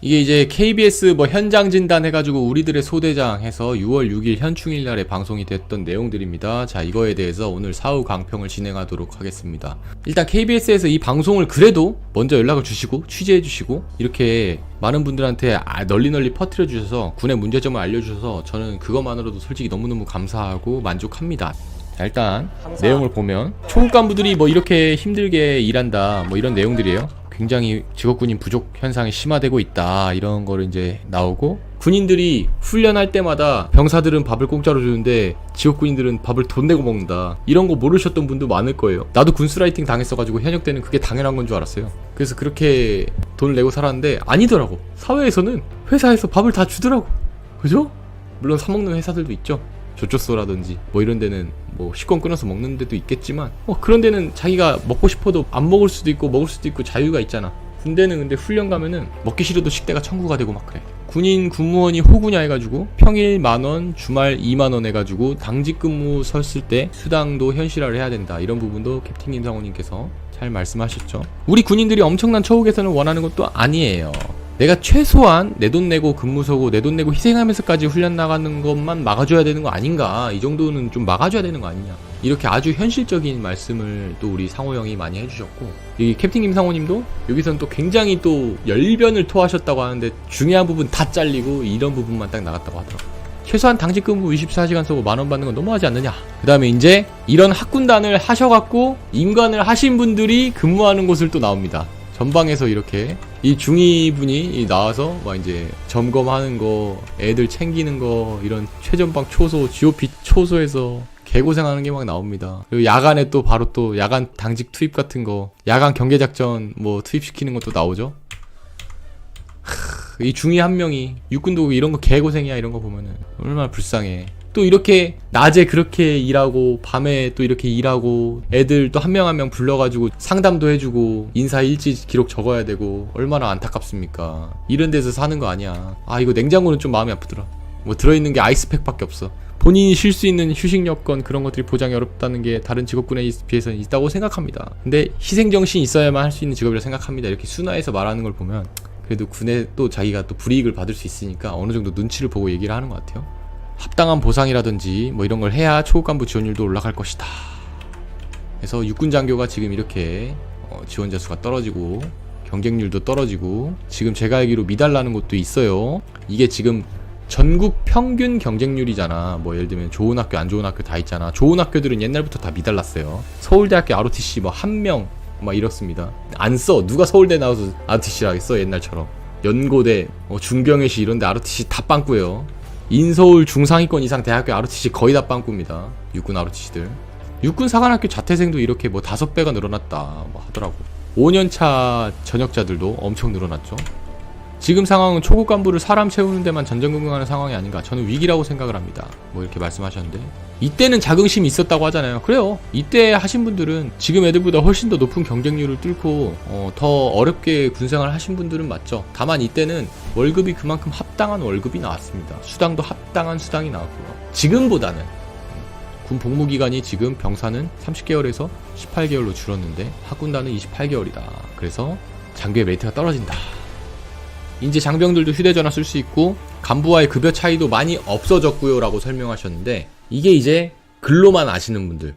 이게 이제 KBS 뭐 현장 진단 해가지고 우리들의 소대장 해서 6월 6일 현충일 날에 방송이 됐던 내용들입니다. 자, 이거에 대해서 오늘 사후 강평을 진행하도록 하겠습니다. 일단 KBS에서 이 방송을 그래도 먼저 연락을 주시고 취재해 주시고 이렇게 많은 분들한테 널리 퍼뜨려 주셔서 군의 문제점을 알려주셔서 저는 그것만으로도 솔직히 너무너무 감사하고 만족합니다. 자, 일단 내용을 보면 초급 간부들이 뭐 이렇게 힘들게 일한다 뭐 이런 내용들이에요. 굉장히 직업군인 부족 현상이 심화되고 있다 이런 거를 이제 나오고, 군인들이 훈련할 때마다 병사들은 밥을 공짜로 주는데 직업군인들은 밥을 돈 내고 먹는다, 이런 거 모르셨던 분도 많을 거예요. 나도 군스라이팅 당했어가지고 현역 때는 그게 당연한 건 줄 알았어요. 그래서 그렇게 돈을 내고 살았는데 아니더라고. 사회에서는 회사에서 밥을 다 주더라고. 그죠? 물론 사 먹는 회사들도 있죠. 조조소라든지 뭐 이런 데는 뭐 식권 끊어서 먹는 데도 있겠지만 그런 데는 자기가 먹고 싶어도 안 먹을 수도 있고 먹을 수도 있고 자유가 있잖아. 군대는 근데 훈련 가면은 먹기 싫어도 식대가 청구가 되고 막 그래. 군인 군무원이 호구냐 해가지고 평일 10,000원 주말 20,000원 해가지고 당직 근무 섰을 때 수당도 현실화를 해야 된다, 이런 부분도 캡틴 김상호님께서 잘 말씀하셨죠. 우리 군인들이 엄청난 처우 개선을 원하는 것도 아니에요. 내가 최소한 내 돈 내고 근무 서고 내 돈 내고 희생하면서까지 훈련 나가는 것만 막아줘야 되는 거 아닌가, 이 정도는 좀 막아줘야 되는 거 아니냐, 이렇게 아주 현실적인 말씀을 또 우리 상호 형이 많이 해주셨고, 이 캡틴 김상호님도 여기서는 또 굉장히 또 열변을 토하셨다고 하는데 중요한 부분 다 잘리고 이런 부분만 딱 나갔다고 하더라고요. 최소한 당직 근무 24시간 서고 10,000원 받는 건 너무하지 않느냐. 그 다음에 이제 이런 학군단을 하셔갖고 임관을 하신 분들이 근무하는 곳을 또 나옵니다. 전방에서 이렇게 이 중위분이 나와서 막 이제 점검하는 거, 애들 챙기는 거, 이런 최전방 초소, GOP 초소에서 개고생하는 게 막 나옵니다. 그리고 야간에 또 바로 또 야간 당직 투입 같은 거, 야간 경계작전 뭐 투입시키는 것도 나오죠. 이 중위 한 명이 육군도 이런 거 개고생이야. 이런 거 보면은 얼마나 불쌍해. 또 이렇게 낮에 그렇게 일하고 밤에 또 이렇게 일하고 애들 또 한 명 한 명 불러가지고 상담도 해주고 인사일지 기록 적어야 되고 얼마나 안타깝습니까. 이런 데서 사는 거 아니야. 이거 냉장고는 좀 마음이 아프더라. 뭐 들어있는 게 아이스팩밖에 없어. 본인이 쉴 수 있는 휴식 여건 그런 것들이 보장이 어렵다는 게 다른 직업군에 비해서는 있다고 생각합니다. 근데 희생정신이 있어야만 할 수 있는 직업이라 생각합니다. 이렇게 순화해서 말하는 걸 보면 그래도 군에 또 자기가 또 불이익을 받을 수 있으니까 어느 정도 눈치를 보고 얘기를 하는 것 같아요. 합당한 보상이라든지 뭐 이런 걸 해야 초급간부 지원율도 올라갈 것이다. 그래서 육군장교가 지금 이렇게 지원자 수가 떨어지고 경쟁률도 떨어지고, 지금 제가 알기로 미달나는 곳도 있어요. 이게 지금 전국 평균 경쟁률이잖아. 뭐 예를 들면 좋은 학교 안 좋은 학교 다 있잖아. 좋은 학교들은 옛날부터 다 미달났어요. 서울대학교 ROTC 뭐 한 명 막 이렇습니다. 안 써. 누가 서울대 나와서 ROTC를 하겠어 옛날처럼. 연고대 중경외시 이런데 ROTC 다 빵꾸예요. 인서울 중상위권 이상 대학교 ROTC 거의 다 빵꾸입니다. 육군 ROTC들. 육군 사관학교 자퇴생도 이렇게 뭐 5배가 늘어났다 뭐 하더라고. 5년차 전역자들도 엄청 늘어났죠. 지금 상황은 초급 간부를 사람 채우는 데만 전전긍긍하는 상황이 아닌가, 저는 위기라고 생각을 합니다. 뭐 이렇게 말씀하셨는데, 이때는 자긍심이 있었다고 하잖아요. 그래요. 이때 하신 분들은 지금 애들보다 훨씬 더 높은 경쟁률을 뚫고 더 어렵게 군생활 하신 분들은 맞죠. 다만 이때는 월급이 그만큼 합당한 월급이 나왔습니다. 수당도 합당한 수당이 나왔고요. 지금보다는 군 복무기간이 지금 병사는 30개월에서 18개월로 줄었는데 학군단은 28개월이다. 그래서 장교의 메리트가 떨어진다. 이제 장병들도 휴대전화 쓸 수 있고 간부와의 급여 차이도 많이 없어졌고요 라고 설명하셨는데, 이게 이제 글로만 아시는 분들,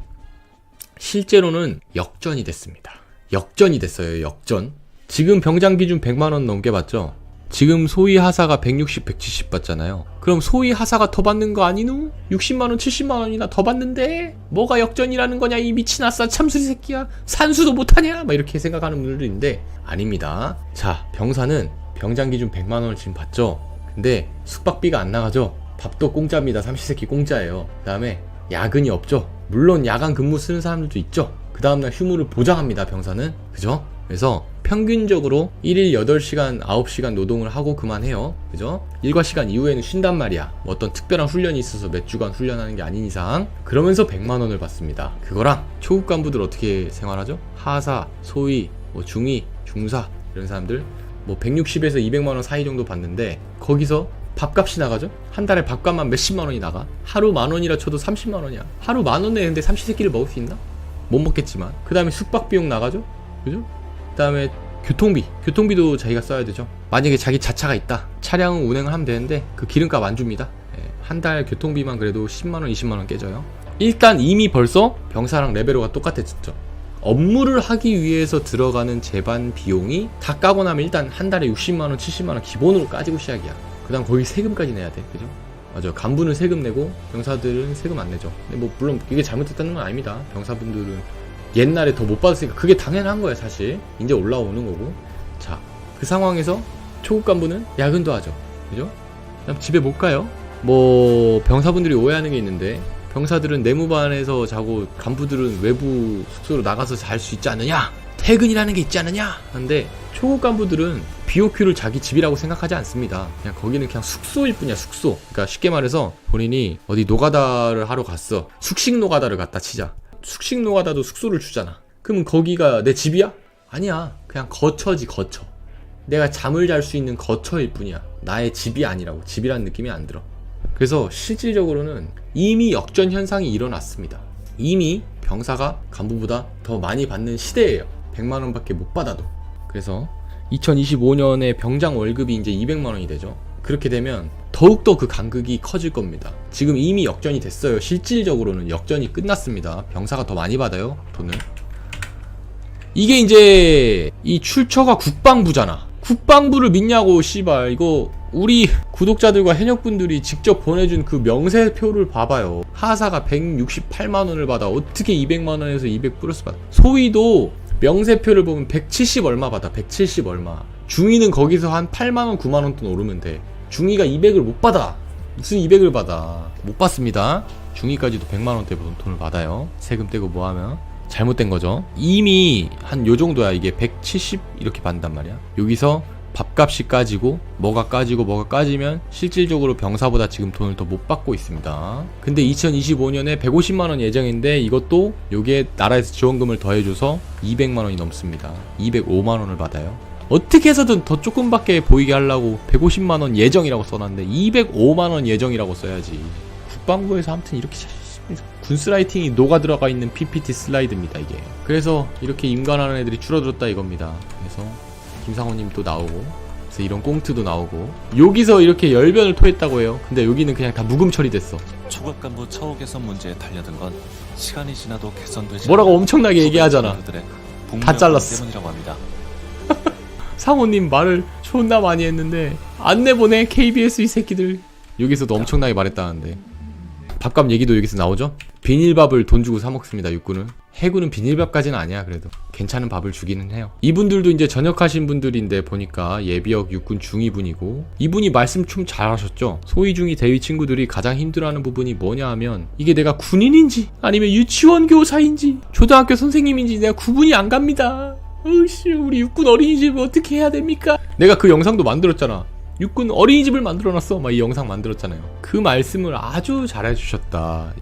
실제로는 역전이 됐습니다. 역전이 됐어요. 역전. 지금 병장 기준 100만원 넘게 받죠. 지금 소위 하사가 160, 170 받잖아요. 그럼 소위 하사가 더 받는 거 아니누? 60만원, 70만원이나 더 받는데 뭐가 역전이라는 거냐 이 미친 아싸 참수리 새끼야. 산수도 못하냐 막 이렇게 생각하는 분들도 있는데 아닙니다. 자, 병사는 병장 기준 100만원을 지금 받죠. 근데 숙박비가 안 나가죠. 밥도 공짜입니다. 삼시세끼 공짜예요. 그 다음에 야근이 없죠. 물론 야간 근무 쓰는 사람들도 있죠. 그 다음날 휴무를 보장합니다. 병사는. 그죠? 그래서 평균적으로 1일 8시간, 9시간 노동을 하고 그만해요. 그죠? 일과 시간 이후에는 쉰단 말이야. 뭐 어떤 특별한 훈련이 있어서 몇 주간 훈련하는 게 아닌 이상. 그러면서 100만원을 받습니다. 그거랑 초급 간부들 어떻게 생활하죠? 하사, 소위, 뭐 중위, 중사 이런 사람들 뭐 160에서 200만원 사이 정도 받는데 거기서 밥값이 나가죠? 한 달에 밥값만 몇십만원이 나가? 하루 만원이라 쳐도 30만원이야. 하루 만원에 근데 삼시세끼를 먹을 수 있나? 못 먹겠지만. 그 다음에 숙박비용 나가죠? 그죠? 그 다음에 교통비도 자기가 써야 되죠. 만약에 자기 자차가 있다, 차량 운행을 하면 되는데 그 기름값 안 줍니다. 한 달 교통비만 그래도 10만원 20만원 깨져요. 일단 이미 벌써 병사랑 레벨로가 똑같아졌죠. 업무를 하기 위해서 들어가는 제반 비용이 다 까고 나면 일단 한 달에 60만원 70만원 기본으로 까지고 시작이야. 그 다음 거기 세금까지 내야 돼. 그죠? 맞아. 간부는 세금 내고 병사들은 세금 안 내죠. 근데 뭐 물론 이게 잘못됐다는 건 아닙니다. 병사분들은 옛날에 더 못 받았으니까 그게 당연한 거예요. 사실 이제 올라오는 거고. 자, 그 상황에서 초급 간부는 야근도 하죠. 그죠? 그다음 집에 못 가요. 뭐 병사분들이 오해하는 게 있는데, 병사들은 내무반에서 자고 간부들은 외부 숙소로 나가서 잘 수 있지 않느냐, 퇴근이라는 게 있지 않느냐 하는데, 초급 간부들은 BOQ를 자기 집이라고 생각하지 않습니다. 그냥 거기는 그냥 숙소일 뿐이야. 숙소. 그러니까 쉽게 말해서 본인이 어디 노가다를 하러 갔어. 숙식 노가다를 갔다 치자. 숙식 노가다도 숙소를 주잖아. 그러면 거기가 내 집이야? 아니야. 그냥 거처지. 거처. 내가 잠을 잘 수 있는 거처일 뿐이야. 나의 집이 아니라고. 집이라는 느낌이 안 들어. 그래서 실질적으로는 이미 역전 현상이 일어났습니다. 이미 병사가 간부보다 더 많이 받는 시대예요. 100만원 밖에 못 받아도. 그래서 2025년에 병장 월급이 이제 200만원이 되죠. 그렇게 되면 더욱더 그 간극이 커질 겁니다. 지금 이미 역전이 됐어요. 실질적으로는 역전이 끝났습니다. 병사가 더 많이 받아요, 돈을. 이게 이제 이 출처가 국방부잖아. 국방부를 믿냐고. 씨발, 이거 우리 구독자들과 해녀분들이 직접 보내준 그 명세표를 봐봐요. 하사가 168만원을 받아. 어떻게 200만원에서 200 플러스 받아. 소위도 명세표를 보면 170 얼마 받아. 170 얼마. 중위는 거기서 한 8만원 9만원 돈 오르면 돼. 중위가 200을 못 받아. 무슨 200을 받아. 못 받습니다. 중위까지도 100만원대 돈을 받아요. 세금 떼고 뭐하면. 잘못된 거죠. 이미 한 요 정도야. 이게 170 이렇게 받는단 말이야. 여기서 밥값이 까지고 뭐가 까지면 실질적으로 병사보다 지금 돈을 더 못 받고 있습니다. 근데 2025년에 150만원 예정인데 이것도 요게 나라에서 지원금을 더해줘서 200만원이 넘습니다. 205만원을 받아요. 어떻게 해서든 더 조금밖에 보이게 하려고 150만원 예정이라고 써놨는데 205만원 예정이라고 써야지. 국방부에서 아무튼 이렇게 군스라이팅이 녹아 들어가 있는 PPT 슬라이드입니다, 이게. 그래서 이렇게 임관하는 애들이 줄어들었다 이겁니다. 그래서 김상호님 또 나오고, 그래서 이런 꽁트도 나오고, 여기서 이렇게 열변을 토했다고 해요. 근데 여기는 그냥 다 묵음 처리됐어. 초급 간부 처우 개선 문제에 달려든 건 시간이 지나도 개선되지 뭐라고 엄청나게 얘기하잖아. 다 잘랐어. 때문이라고 합니다. 상호님 말을 존나 많이 했는데 안 내보내 KBS 이 새끼들. 여기서도 엄청나게 말했다는데. 밥값 얘기도 여기서 나오죠? 비닐밥을 돈 주고 사 먹습니다, 육군은. 해군은 비닐밥까지는 아니야. 그래도 괜찮은 밥을 주기는 해요. 이분들도 이제 전역하신 분들인데 보니까 예비역 육군 중위분이고, 이분이 말씀 좀 잘하셨죠. 소위중위 대위 친구들이 가장 힘들어하는 부분이 뭐냐 하면, 이게 내가 군인인지 아니면 유치원 교사인지 초등학교 선생님인지 내가 구분이 안 갑니다. 어이씨, 우리 육군 어린이집을 어떻게 해야 됩니까? 내가 그 영상도 만들었잖아. 육군 어린이집을 만들어놨어. 막 이 영상 만들었잖아요. 그 말씀을 아주 잘해주셨다.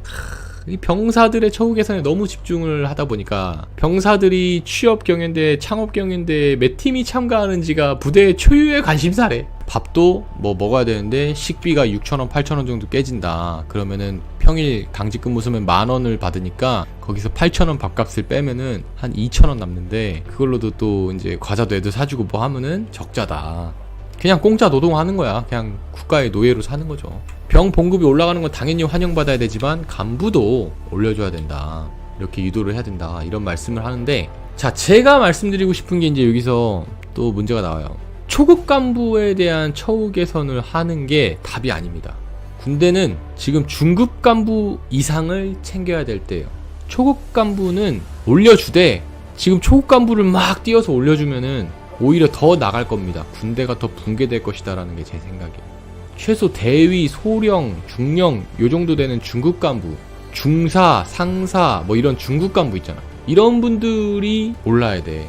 이 병사들의 처우 개선에 너무 집중을 하다 보니까 병사들이 취업 경연대, 창업 경연대 몇 팀이 참가하는지가 부대의 초유의 관심사래. 밥도 뭐 먹어야 되는데 식비가 6,000원, 8,000원 정도 깨진다. 그러면은 평일 당직 근무 쓰면 10,000원을 받으니까 거기서 8,000원 밥값을 빼면은 한 2,000원 남는데, 그걸로도 또 이제 과자도 애들 사주고 뭐 하면은 적자다. 그냥 공짜 노동하는 거야. 그냥 국가의 노예로 사는 거죠. 병 봉급이 올라가는 건 당연히 환영받아야 되지만 간부도 올려줘야 된다. 이렇게 유도를 해야 된다. 이런 말씀을 하는데, 자, 제가 말씀드리고 싶은 게 이제 여기서 또 문제가 나와요. 초급 간부에 대한 처우 개선을 하는 게 답이 아닙니다. 군대는 지금 중급 간부 이상을 챙겨야 될 때예요. 초급 간부는 올려주되, 지금 초급 간부를 막 띄어서 올려주면은 오히려 더 나갈 겁니다. 군대가 더 붕괴될 것이다 라는 게 제 생각이에요. 최소 대위, 소령, 중령 요 정도 되는 중급 간부, 중사, 상사 뭐 이런 중급 간부 있잖아. 이런 분들이 올라야 돼.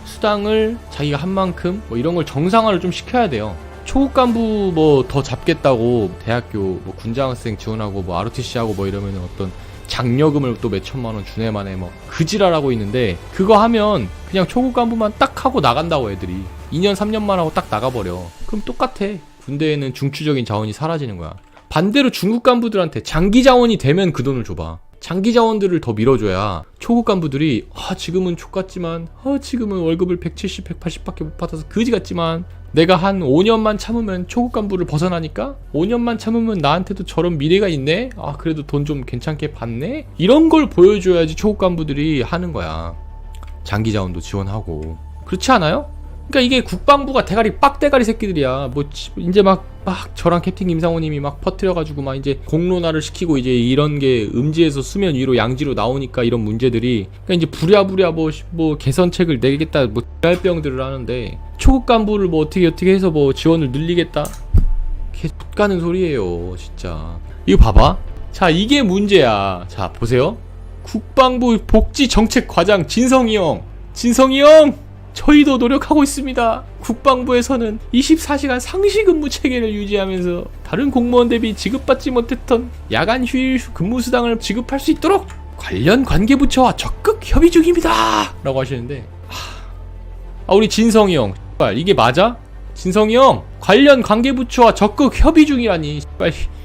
수당을 자기가 한 만큼 뭐 이런 걸 정상화를 좀 시켜야 돼요. 초급 간부 뭐 더 잡겠다고 대학교 뭐 군장학생 지원하고 뭐 ROTC 하고 뭐 이러면은 어떤 장려금을 또 몇천만원 주네만에 뭐 그지랄하고 있는데, 그거 하면 그냥 초급 간부만 딱 하고 나간다고 애들이 2년 3년만 하고 딱 나가버려. 그럼 똑같아. 군대에는 중추적인 자원이 사라지는 거야. 반대로 중급 간부들한테 장기 자원이 되면 그 돈을 줘봐. 장기 자원들을 더 밀어줘야 초급 간부들이 지금은 족같지만 지금은 월급을 170, 180밖에 못 받아서 그지 같지만 내가 한 5년만 참으면 초급 간부를 벗어나니까 5년만 참으면 나한테도 저런 미래가 있네? 그래도 돈 좀 괜찮게 받네? 이런 걸 보여줘야지 초급 간부들이 하는 거야. 장기 자원도 지원하고. 그렇지 않아요? 그러니까 이게 국방부가 대가리 빡대가리 새끼들이야. 뭐 이제 막 저랑 캡틴 김상호님이 막 퍼뜨려가지고 막 이제 공론화를 시키고 이제 이런 게 음지에서 수면 위로 양지로 나오니까 이런 문제들이 그러니까 이제 부랴부랴 뭐 개선책을 내겠다 뭐 X병들을 하는데 초급 간부를 뭐 어떻게 해서 뭐 지원을 늘리겠다 개 X가는 소리예요 진짜. 이거 봐봐. 자 이게 문제야. 자 보세요. 국방부 복지정책과장 진성이 형 저희도 노력하고 있습니다. 국방부에서는 24시간 상시근무 체계를 유지하면서 다른 공무원 대비 지급받지 못했던 야간 휴일 근무수당을 지급할 수 있도록 관련 관계부처와 적극 협의 중입니다 라고 하시는데 우리 진성이 형 이게 맞아? 진성이 형 관련 관계부처와 적극 협의 중이라니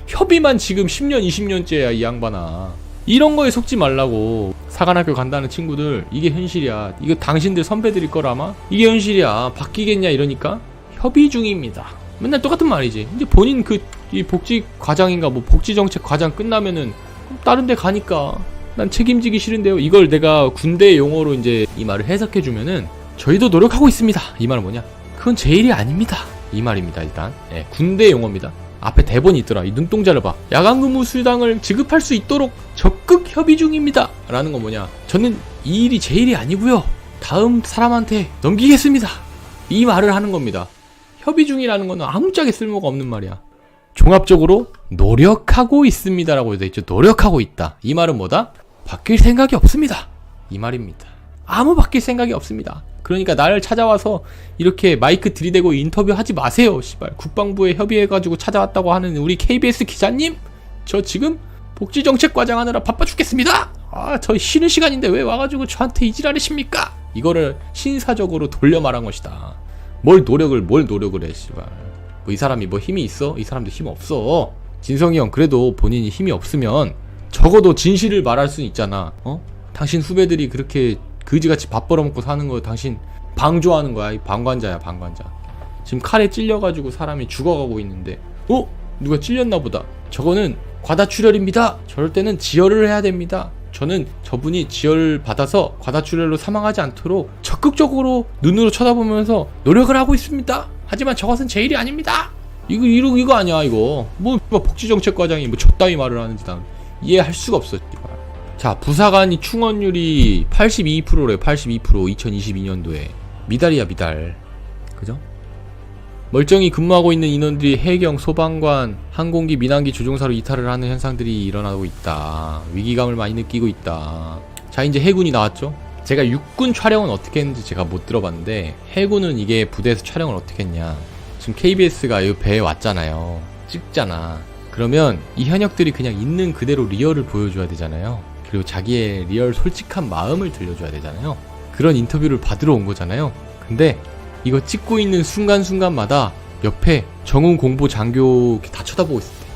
협의만 지금 10년 20년째야 이 양반아. 이런 거에 속지 말라고. 사관학교 간다는 친구들 이게 현실이야. 이거 당신들 선배들일 거라 아마 이게 현실이야. 바뀌겠냐 이러니까 협의 중입니다. 맨날 똑같은 말이지. 이제 본인 이 복지 과장인가 뭐 복지정책 과장 끝나면은 다른 데 가니까 난 책임지기 싫은데요. 이걸 내가 군대 용어로 이제 이 말을 해석해 주면은 저희도 노력하고 있습니다. 이 말은 뭐냐? 그건 제 일이 아닙니다. 이 말입니다. 일단 군대 용어입니다. 앞에 대본이 있더라. 이 눈동자를 봐. 야간 근무 수당을 지급할 수 있도록 적극 협의 중입니다 라는 건 뭐냐, 저는 이 일이 제 일이 아니고요 다음 사람한테 넘기겠습니다 이 말을 하는 겁니다. 협의 중이라는 건 아무짝에 쓸모가 없는 말이야. 종합적으로 노력하고 있습니다 라고 되어 있죠. 노력하고 있다. 이 말은 뭐다? 바뀔 생각이 없습니다 이 말입니다. 아무 바뀔 생각이 없습니다. 그러니까 나를 찾아와서 이렇게 마이크 들이대고 인터뷰하지 마세요. 씨발 국방부에 협의해가지고 찾아왔다고 하는 우리 KBS 기자님, 저 지금 복지정책과장 하느라 바빠 죽겠습니다. 저 쉬는 시간인데 왜 와가지고 저한테 이지랄하십니까? 이거를 신사적으로 돌려 말한 것이다. 뭘 노력을 해 씨발. 뭐 이 사람이 뭐 힘이 있어? 이 사람도 힘 없어. 진성이 형 그래도 본인이 힘이 없으면 적어도 진실을 말할 수는 있잖아. 당신 후배들이 그렇게 그지같이 밥 벌어먹고 사는 거 당신 방조하는 거야. 이 방관자야 방관자. 지금 칼에 찔려가지고 사람이 죽어가고 있는데 누가 찔렸나 보다. 저거는 과다출혈입니다. 저럴 때는 지혈을 해야 됩니다. 저는 저분이 지혈 받아서 과다출혈로 사망하지 않도록 적극적으로 눈으로 쳐다보면서 노력을 하고 있습니다. 하지만 저것은 제 일이 아닙니다. 이거 아니야 이거. 뭐 복지정책과장이 뭐 저따위 말을 하는지 난 이해할 수가 없어. 자, 부사관이 충원율이 82%래요. 82% 2022년도에 미달이야 미달. 그죠? 멀쩡히 근무하고 있는 인원들이 해경, 소방관, 항공기, 민항기 조종사로 이탈을 하는 현상들이 일어나고 있다. 위기감을 많이 느끼고 있다. 자, 이제 해군이 나왔죠. 제가 육군 촬영은 어떻게 했는지 제가 못 들어봤는데 해군은 이게 부대에서 촬영을 어떻게 했냐. 지금 KBS가 이 배에 왔잖아요. 찍잖아. 그러면 이 현역들이 그냥 있는 그대로 리얼을 보여줘야 되잖아요. 그리고 자기의 리얼 솔직한 마음을 들려줘야 되잖아요. 그런 인터뷰를 받으러 온 거잖아요. 근데 이거 찍고 있는 순간순간마다 옆에 정훈 공보 장교 다 쳐다보고 있었대.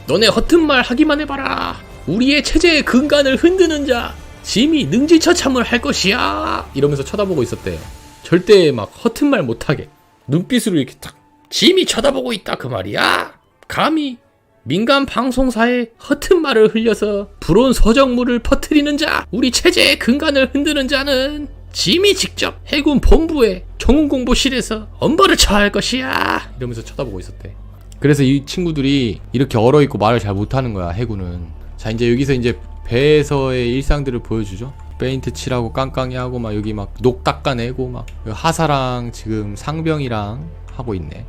너네 허튼 말 하기만 해봐라. 우리의 체제의 근간을 흔드는 자 짐이 능지처참을 할 것이야 이러면서 쳐다보고 있었대. 절대 막 허튼 말 못하게 눈빛으로 이렇게 딱 짐이 쳐다보고 있다 그 말이야. 감히 민간 방송사에 허튼 말을 흘려서 불온 서정물을 퍼뜨리는 자, 우리 체제의 근간을 흔드는 자는 짐이 직접 해군 본부에 정훈공보실에서 엄벌을 처할 것이야 이러면서 쳐다보고 있었대. 그래서 이 친구들이 이렇게 얼어있고 말을 잘 못하는 거야 해군은. 자, 이제 여기서 이제 배에서의 일상들을 보여주죠. 페인트 칠하고 깡깡이 하고 막 여기 막 녹 닦아내고 막 하사랑 지금 상병이랑 하고 있네.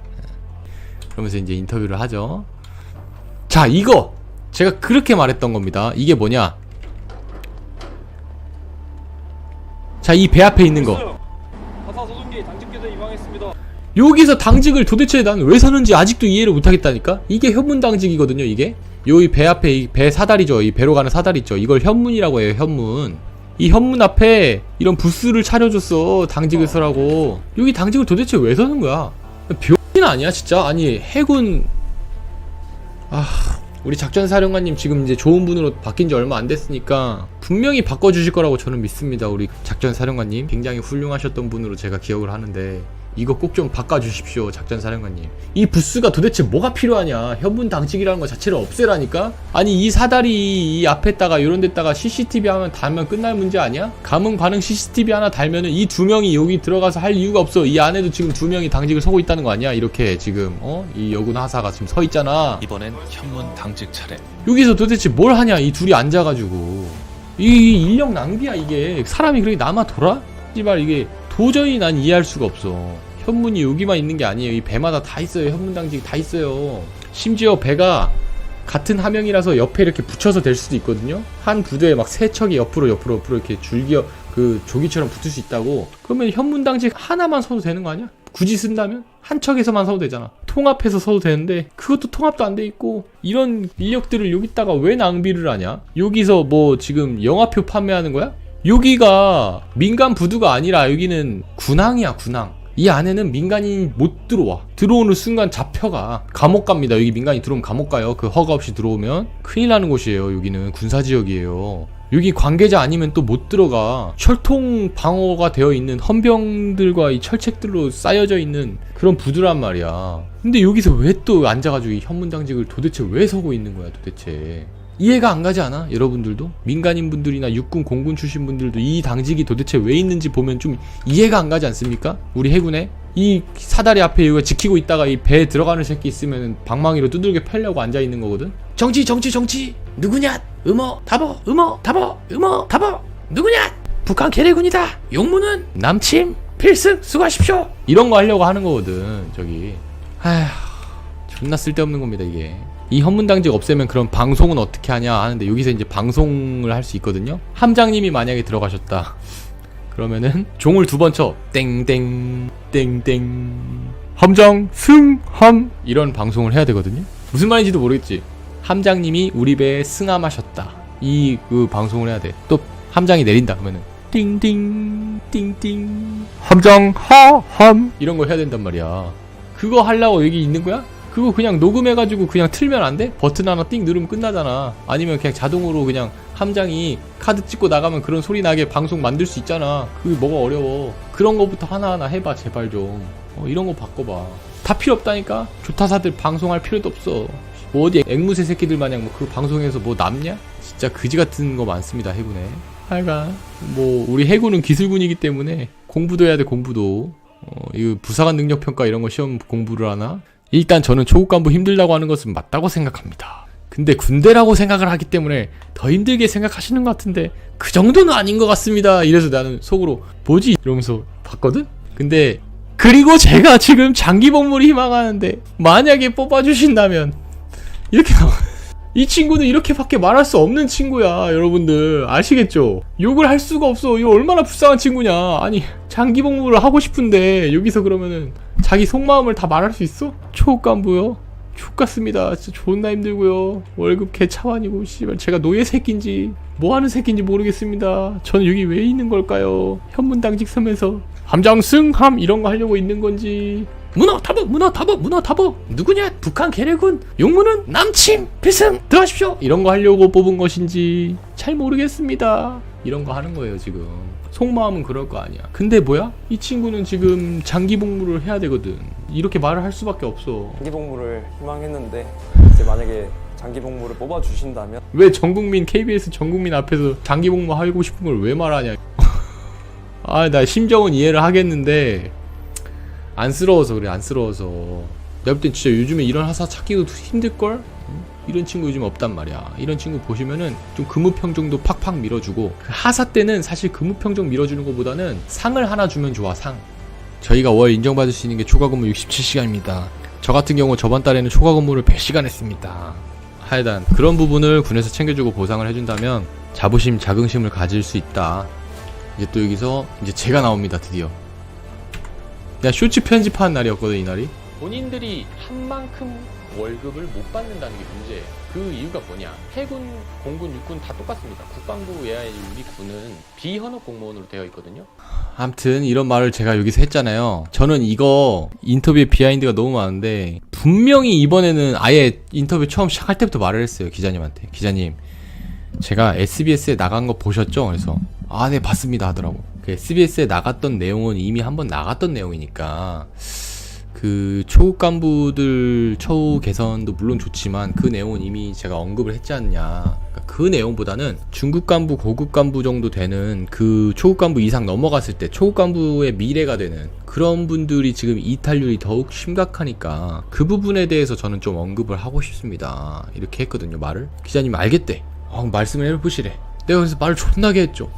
그러면서 이제 인터뷰를 하죠. 자, 이거 제가 그렇게 말했던 겁니다. 이게 뭐냐, 자, 이 배 앞에 있는 거. 하사소동기 당직교대 임항했습니다. 여기서 당직을 도대체 난 왜 서는지 아직도 이해를 못하겠다니까. 이게 현문 당직이거든요. 이게 요 이 배 앞에 이 배 사다리죠. 이 배로 가는 사다리 있죠. 이걸 현문이라고 해요. 현문. 이 현문 앞에 이런 부스를 차려줬어. 당직을 서라고. 여기 당직을 도대체 왜 서는 거야? 병신 아니야 진짜? 아니 해군 우리 작전사령관님 지금 이제 좋은 분으로 바뀐 지 얼마 안 됐으니까 분명히 바꿔주실 거라고 저는 믿습니다. 우리 작전사령관님 굉장히 훌륭하셨던 분으로 제가 기억을 하는데 이거 꼭 좀 바꿔주십시오. 작전사령관님. 이 부스가 도대체 뭐가 필요하냐. 현문 당직이라는 것 자체를 없애라니까. 아니 이 사다리 이 앞에다가 이런 데다가 CCTV 하면 달면 끝날 문제 아니야? 감응 반응 CCTV 하나 달면은 이 두 명이 여기 들어가서 할 이유가 없어. 이 안에도 지금 두 명이 당직을 서고 있다는 거 아니야? 이렇게 지금 이 여군 하사가 지금 서 있잖아. 이번엔 현문 당직 차례. 여기서 도대체 뭘 하냐. 이 둘이 앉아가지고 이 인력 낭비야 이게. 사람이 그렇게 남아 돌아? 씨발 이게 도저히 난 이해할 수가 없어. 현문이 여기만 있는 게 아니에요. 이 배마다 다 있어요. 현문 당직이 다 있어요. 심지어 배가 같은 함형이라서 옆에 이렇게 붙여서 될 수도 있거든요. 한 부대에 막 세 척이 옆으로 이렇게 줄기어 그 조기처럼 붙을 수 있다고. 그러면 현문 당직 하나만 서도 되는 거 아니야? 굳이 쓴다면 한 척에서만 서도 되잖아. 통합해서 서도 되는데 그것도 통합도 안 돼 있고. 이런 인력들을 여기다가 왜 낭비를 하냐? 여기서 뭐 지금 영화표 판매하는 거야? 여기가 민간 부두가 아니라 여기는 군항이야, 군항. 이 안에는 민간인이 못 들어와. 들어오는 순간 잡혀가. 감옥 갑니다. 여기 민간이 들어오면 감옥 가요. 그 허가 없이 들어오면 큰일 나는 곳이에요. 여기는 군사지역이에요. 여기 관계자 아니면 또 못 들어가. 철통 방어가 되어 있는 헌병들과 이 철책들로 쌓여져 있는 그런 부두란 말이야. 근데 여기서 왜 또 앉아가지고 이 현문당직을 도대체 왜 서고 있는 거야 도대체. 이해가 안 가지 않아? 여러분들도? 민간인분들이나 육군, 공군 출신 분들도 이 당직이 도대체 왜 있는지 보면 좀 이해가 안 가지 않습니까? 우리 해군에? 이 사다리 앞에 이거 지키고 있다가 이 배에 들어가는 새끼 있으면 방망이로 두들겨 패려고 앉아있는 거거든? 정치! 누구냐? 답어! 누구냐? 북한 계례군이다! 용무는 남침! 필승! 수고하십시오! 이런 거 하려고 하는 거거든, 저기. 아휴, 존나 쓸데없는 겁니다, 이게. 이 현문당직 없애면 그럼 방송은 어떻게 하냐 하는데 여기서 이제 방송을 할 수 있거든요. 함장님이 만약에 들어가셨다 그러면은 종을 두 번 쳐. 땡땡 함장 승함 이런 방송을 해야 되거든요. 무슨 말인지도 모르겠지. 함장님이 우리 배에 승함하셨다 이 그 방송을 해야 돼. 또 함장이 내린다 그러면은 띵띵 함장 하함 이런 거 해야 된단 말이야. 그거 하려고 여기 있는 거야? 그거 그냥 녹음해가지고 그냥 틀면 안 돼? 버튼 하나 띵 누르면 끝나잖아. 아니면 그냥 자동으로 그냥 함장이 카드 찍고 나가면 그런 소리 나게 방송 만들 수 있잖아. 그게 뭐가 어려워. 그런 거부터 하나하나 해봐 제발 좀. 이런 거 바꿔봐. 다 필요 없다니까? 조타사들 방송할 필요도 없어. 뭐 어디 앵무새 새끼들 마냥 뭐 그 방송에서 뭐 남냐? 진짜 그지 같은 거 많습니다 해군에. 하여간 뭐 우리 해군은 기술군이기 때문에 공부도 해야 돼 공부도. 이거 부사관 능력평가 이런 거 시험 공부를 하나? 일단 저는 초급 간부 힘들다고 하는 것은 맞다고 생각합니다. 근데 군대라고 생각을 하기 때문에 더 힘들게 생각하시는 것 같은데 그 정도는 아닌 것 같습니다. 이래서 나는 속으로 뭐지? 이러면서 봤거든? 근데 그리고 제가 지금 장기복무를 희망하는데 만약에 뽑아주신다면 이렇게 나와. 이 친구는 이렇게밖에 말할 수 없는 친구야. 여러분들 아시겠죠? 욕을 할 수가 없어. 이거 얼마나 불쌍한 친구냐. 아니 장기복무를 하고 싶은데 여기서 그러면은 자기 속마음을 다 말할 수 있어? 초급 간부요? 족같습니다. 진짜 존나 힘들고요. 월급 개차반이고 씨발 제가 노예 새끼인지 뭐하는 새끼인지 모르겠습니다. 저는 여기 왜 있는 걸까요? 현문당직 서면서 함장승함 이런 거 하려고 있는 건지. 문어 타버 누구냐? 북한 계례군. 용무는 남침 필승 들어가십시오. 이런 거 하려고 뽑은 것인지 잘 모르겠습니다. 이런 거 하는 거예요 지금. 속마음은 그럴 거 아니야. 근데 뭐야? 이 친구는 지금 장기 복무를 해야 되거든. 이렇게 말을 할 수밖에 없어. 장기 복무를 희망했는데 이제 만약에 장기 복무를 뽑아주신다면 왜 전국민 KBS 전국민 앞에서 장기 복무 하고 싶은 걸 왜 말하냐. 아, 나 심정은 이해를 하겠는데 안쓰러워서 그래. 안쓰러워서. 내가 볼 땐 진짜 요즘에 이런 하사 찾기도 힘들걸? 이런 친구 요즘 없단 말이야. 이런 친구 보시면은 좀 근무평정도 팍팍 밀어주고, 그 하사 때는 사실 근무평정 밀어주는 것보다는 상을 하나 주면 좋아. 상. 저희가 월 인정받을 수 있는 게 초과근무 67시간입니다 저 같은 경우 저번 달에는 초과근무를 100시간 했습니다. 하여간 그런 부분을 군에서 챙겨주고 보상을 해준다면 자부심 자긍심을 가질 수 있다. 이제 또 여기서 이제 제가 나옵니다. 드디어 내가 쇼츠 편집하는 날이었거든. 이날이 본인들이 한 만큼 월급을 못 받는다는 게 문제예요. 그 이유가 뭐냐? 해군, 공군, 육군 다 똑같습니다. 국방부 외에 우리 군은 비현업 공무원으로 되어 있거든요. 아무튼 이런 말을 제가 여기서 했잖아요. 저는 이거 인터뷰에 비하인드가 너무 많은데 분명히 이번에는 아예 인터뷰 처음 시작할 때부터 말을 했어요. 기자님한테. 기자님, 제가 SBS에 나간 거 보셨죠? 그래서 아, 네, 봤습니다 하더라고. 그 SBS에 나갔던 내용은 이미 한번 나갔던 내용이니까 그 초급 간부들 처우 개선도 물론 좋지만 그 내용은 이미 제가 언급을 했지 않냐. 그러니까 그 내용보다는 중급 간부, 고급 간부 정도 되는 그 초급 간부 이상 넘어갔을 때 초급 간부의 미래가 되는 그런 분들이 지금 이탈률이 더욱 심각하니까 그 부분에 대해서 저는 좀 언급을 하고 싶습니다. 이렇게 했거든요, 말을. 기자님 알겠대. 말씀을 해보시래. 내가 그래서 말을 존나게 했죠.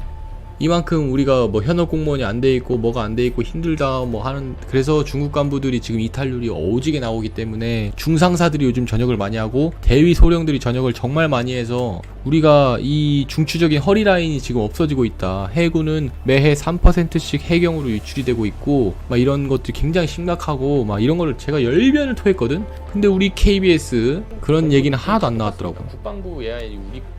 이만큼 우리가 뭐 현업 공무원이 안 돼 있고 뭐가 안 돼 있고 힘들다 뭐 하는, 그래서 중급 간부들이 지금 이탈률이 오지게 나오기 때문에 중상사들이 요즘 전역을 많이 하고 대위 소령들이 전역을 정말 많이 해서 우리가 이 중추적인 허리 라인이 지금 없어지고 있다. 해군은 매해 3%씩 해경으로 유출이 되고 있고 막 이런 것들이 굉장히 심각하고 막 이런 거를 제가 열변을 토했거든. 근데 우리 KBS 그런 얘기는 하나도 안 나왔더라고. 국방부 우리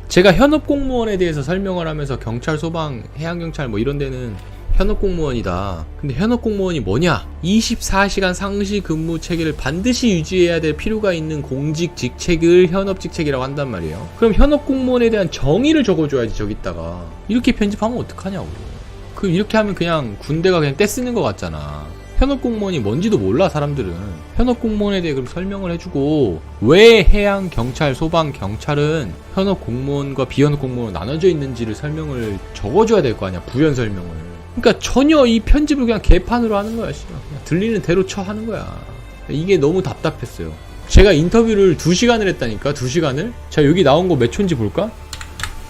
제가 현업 공무원에 대해서 설명을 하면서 경찰, 소방, 해양경찰 뭐 이런 데는 현업 공무원이다. 근데 현업 공무원이 뭐냐? 24시간 상시 근무 체계를 반드시 유지해야 될 필요가 있는 공직 직책을 현업 직책이라고 한단 말이에요. 그럼 현업 공무원에 대한 정의를 적어줘야지. 저기다가 이렇게 편집하면 어떡하냐고. 이렇게 하면 그냥 군대가 그냥 떼쓰는 것 같잖아. 현업 공무원이 뭔지도 몰라. 사람들은 현업 공무원에 대해 그럼 설명을 해주고, 왜 해양 경찰, 소방 경찰은 현업 공무원과 비현업 공무원 나눠져 있는지를 설명을 적어줘야 될 거 아니야. 부연 설명을. 그러니까 전혀 이 편집을 그냥 개판으로 하는 거야. 그냥 들리는 대로 쳐 하는 거야. 이게 너무 답답했어요. 제가 인터뷰를 2시간을 했다니까. 2시간을. 자, 여기 나온 거 몇 초인지 볼까?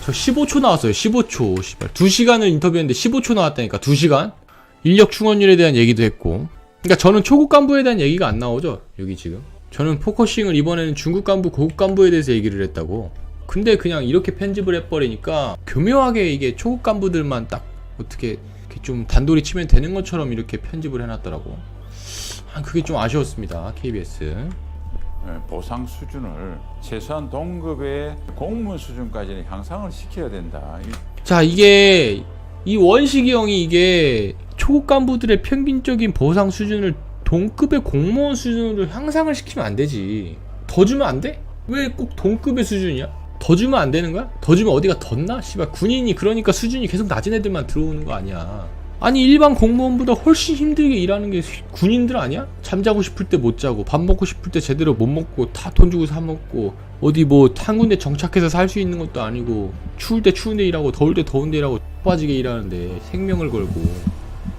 저 15초 나왔어요. 15초. 2시간을 인터뷰했는데 15초 나왔다니까. 2시간. 인력 충원율에 대한 얘기도 했고. 그러니까 저는 초급 간부에 대한 얘기가 안 나오죠. 여기 지금 저는 포커싱을 이번에는 중급 간부, 고급 간부에 대해서 얘기를 했다고. 근데 그냥 이렇게 편집을 해버리니까 교묘하게 이게 초급 간부들만 딱 어떻게 이렇게 좀 단돌이 치면 되는 것처럼 이렇게 편집을 해놨더라고. 그게 좀 아쉬웠습니다. KBS 보상 수준을 최소한 동급의 공무원 수준까지는 향상을 시켜야 된다. 자, 이게 이 원식이 형이 이게 초급 간부들의 평균적인 보상 수준을 동급의 공무원 수준으로 향상을 시키면 안 되지. 더 주면 안 돼? 왜 꼭 동급의 수준이야? 더 주면 안 되는 거야? 더 주면 어디가 덧나? 씨발, 군인이 그러니까 수준이 계속 낮은 애들만 들어오는 거 아니야. 아니, 일반 공무원보다 훨씬 힘들게 일하는 게 군인들 아니야? 잠자고 싶을 때 못 자고, 밥 먹고 싶을 때 제대로 못 먹고, 다 돈 주고 사 먹고, 어디 뭐 한 군데 정착해서 살 수 있는 것도 아니고, 추울 때 추운 데 일하고, 더울 때 더운 데 일하고, 빠지게 일하는데 생명을 걸고.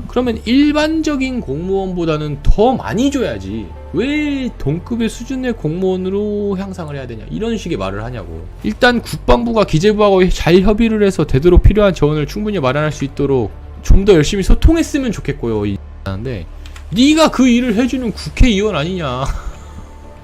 그러면 일반적인 공무원보다는 더 많이 줘야지. 왜 동급의 수준의 공무원으로 향상을 해야 되냐, 이런 식의 말을 하냐고. 일단 국방부가 기재부하고 잘 협의를 해서 되도록 필요한 자원을 충분히 마련할 수 있도록 좀 더 열심히 소통했으면 좋겠고요. 하는데 네가 그 일을 해주는 국회의원 아니냐.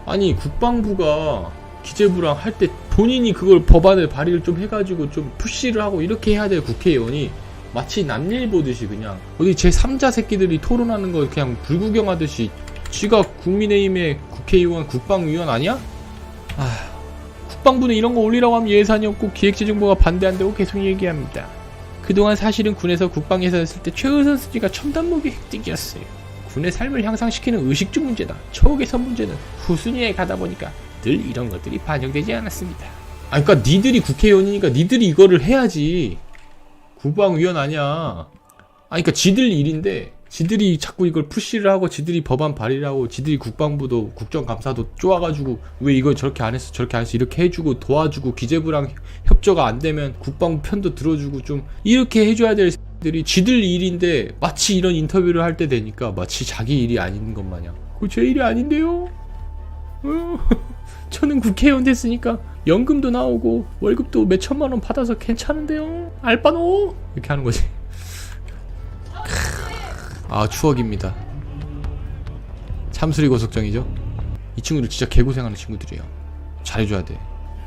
아니, 국방부가 기재부랑 할 때 본인이 그걸 법안을 발의를 좀 해가지고 좀 푸시를 하고 이렇게 해야 될 국회의원이 마치 남일 보듯이 그냥 어디 제3자 새끼들이 토론하는 거 그냥 불구경하듯이 지가 국민의힘의 국회의원, 국방위원 아니야? 국방부는 이런 거 올리라고 하면 예산이 없고 기획재정부가 반대한다고 계속 얘기합니다. 그동안 사실은 군에서 국방 예산을 쓸 때 최우선 순위가 첨단무기 획득이었어요. 군의 삶을 향상시키는 의식주 문제다, 처우 개선 문제는 후순위에 가다 보니까 늘 이런 것들이 반영되지 않았습니다. 그러니까 니들이 국회의원이니까 니들이 이거를 해야지. 국방위원 아니야. 그러니까 지들 일인데 지들이 자꾸 이걸 푸시를 하고 지들이 법안 발의를 하고 지들이 국방부도 국정감사도 쪼아가지고 왜 이걸 저렇게 안 했어 저렇게 안 했어 이렇게 해주고 도와주고 기재부랑 협조가 안 되면 국방부 편도 들어주고 좀 이렇게 해줘야 될 들이 지들 일인데 마치 이런 인터뷰를 할 때 되니까 마치 자기 일이 아닌 것 마냥 그거 제 일이 아닌데요? 저는 국회의원 됐으니까 연금도 나오고 월급도 몇 천만 원 받아서 괜찮은데요? 알바노? 이렇게 하는 거지. 추억입니다. 참수리 고속정이죠. 이 친구들 진짜 개고생하는 친구들이에요. 잘해줘야 돼.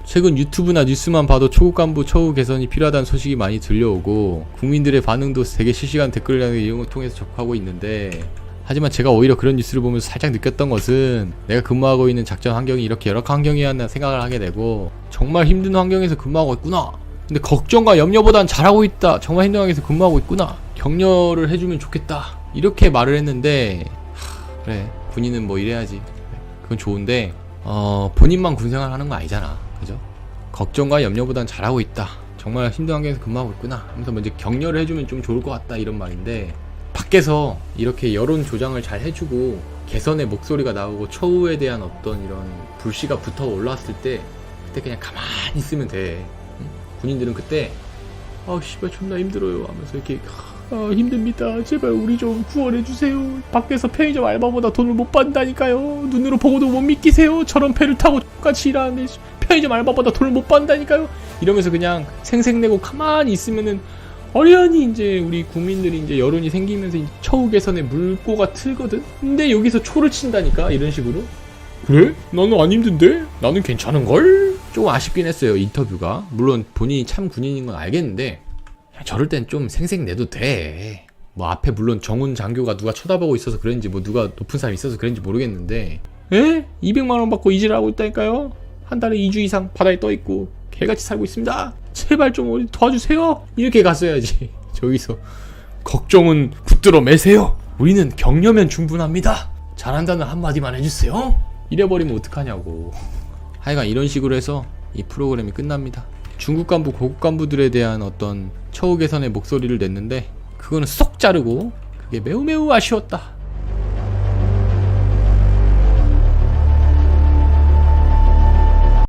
최근 유튜브나 뉴스만 봐도 초급 간부 처우 개선이 필요하다는 소식이 많이 들려오고 국민들의 반응도 되게 실시간 댓글이라는 이런 걸 통해서 접하고 있는데, 하지만 제가 오히려 그런 뉴스를 보면서 살짝 느꼈던 것은 내가 근무하고 있는 작전 환경이 이렇게 열악한 환경이었나 생각을 하게 되고, 정말 힘든 환경에서 근무하고 있구나. 근데 걱정과 염려보단 잘하고 있다. 정말 힘든 환경에서 근무하고 있구나. 격려를 해주면 좋겠다. 이렇게 말을 했는데 그래, 군인은 뭐 이래야지. 그건 좋은데 본인만 군생활 하는 거 아니잖아. 그죠? 걱정과 염려보단 잘하고 있다. 정말 힘든 환경에서 근무하고 있구나 하면서 먼저 격려를 해주면 좀 좋을 것 같다 이런 말인데, 밖에서 이렇게 여론 조장을 잘 해주고 개선의 목소리가 나오고 처우에 대한 어떤 이런 불씨가 붙어 올라왔을 때 그때 그냥 가만히 있으면 돼. 응? 군인들은 그때 씨발 존나 힘들어요 하면서 이렇게 힘듭니다. 제발 우리 좀 구원해주세요. 밖에서 편의점 알바보다 돈을 못 받는다니까요. 눈으로 보고도 못 믿기세요. 저런 배를 타고 똑같이 일하는데 편의점 알바보다 돈을 못 받는다니까요. 이러면서 그냥 생색내고 가만히 있으면은 어련히 이제 우리 국민들이 이제 여론이 생기면서 이제 처우 개선에 물꼬가 틀거든. 근데 여기서 초를 친다니까 이런 식으로. 그래? 나는 안 힘든데? 나는 괜찮은걸? 조금 아쉽긴 했어요 인터뷰가. 물론 본인이 참 군인인 건 알겠는데 저럴 땐 좀 생색내도 돼. 뭐 앞에 물론 정훈 장교가 누가 쳐다보고 있어서 그런지 뭐 누가 높은 사람이 있어서 그런지 모르겠는데, 200만원 받고 이질을 하고 있다니까요. 한 달에 2주 이상 바다에 떠있고 개같이 살고 있습니다. 제발 좀 어디 도와주세요. 이렇게 갔어야지. 저기서 걱정은 붙들어 매세요. 우리는 격려면 충분합니다. 잘한다는 한마디만 해주세요. 이래버리면 어떡하냐고. 하여간 이런 식으로 해서 이 프로그램이 끝납니다. 중국 간부, 고급 간부들에 대한 어떤 처우 개선의 목소리를 냈는데 그거는 쏙 자르고 그게 매우 아쉬웠다.